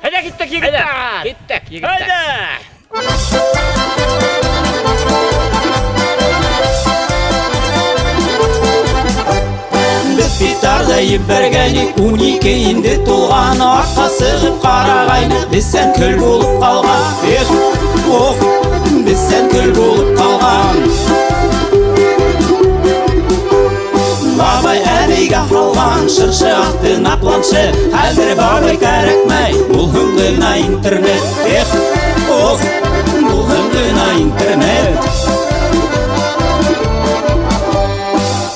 Hadi gittik yigitler. Gittik yigitler. Hadi. Biz bitarda bergenik 12 indi to'lgan orqa sig'ib qarag'ayni biz sen ko'l bo'lib qolgan oh biz sen ko'l bo'lib qolgan Babay әбейге қалған шыршықты напланшы Әзір бабай кәрекмей бұл хүмдіна интернет oh бұл хүмдіна интернет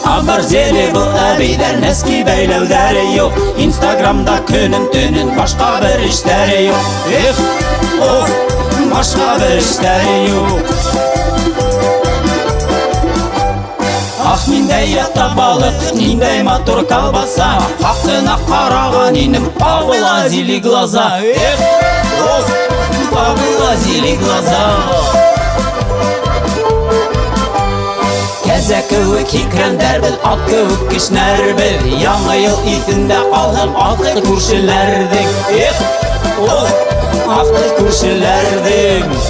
Абар зеле бұл әбейдер нәски бәйләудәрі yok Инстаграмда күнін түнін башқа бір іштәрі yok oh башқа бір іштәрі yok Ах, миндей ята балық, ниндей матур колбаса Хақына қараған енім, повылазили глаза ох, повылазили глаза Кәзә кеуек хикрәндәр бел, ат кеуек кешнәр бел Яңы ел итендә қалғым ақты күршеләрдің ох, ақты күршеләрдің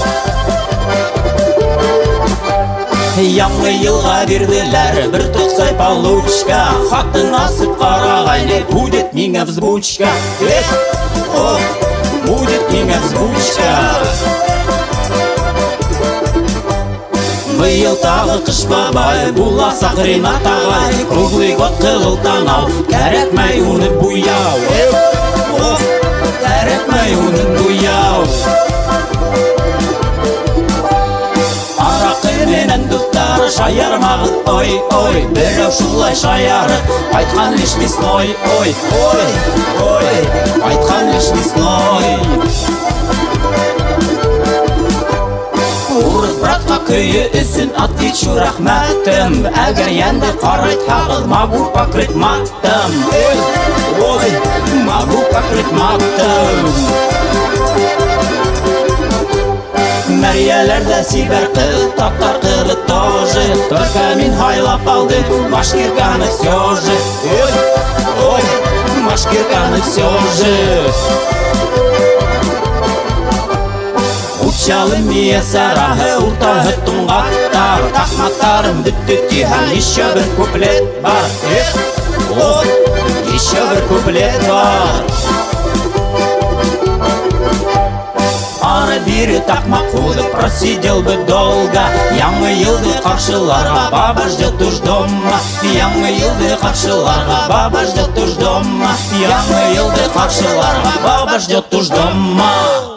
Яңы елға берділер бір тоқсай получка Хатын асып қарағайны будет миңа взбучка ох, будет миңа взбучка Быйыл тағы қыш бабай Буласақ Ринат ағай Круглый год қылылтан ау Кәрәкмәй уны буяу ох, кәрәкмәй уны буяу Менен дуттары шаярмағы ой Біреу шулай шаяры Айтқан лиш весной ой Айтқан лиш весной Урыс братқа көйі үсін отвечу рахмәтім Әгер енді қарайт хағыл Магу покрыть маттым ой Магу покрыть маттым Мәрияләрдә сибәр қыл, таптар қылы тоже Только мин хайлап алды, Башкирканы все же ой, Башкирканы все же Учалы мия сарахы, уртағы туңғаттар Тақматтарым бүтті тихан, еще бір куплет бар ой, еще бір куплет бар Ары-бері тақмақ қудып просидел бы долго Яңы елді қаршыларға баба ждет уж дома Яңы елді қаршыларға баба ждет уж дома Яңы елді қаршыларға баба ждет уж дома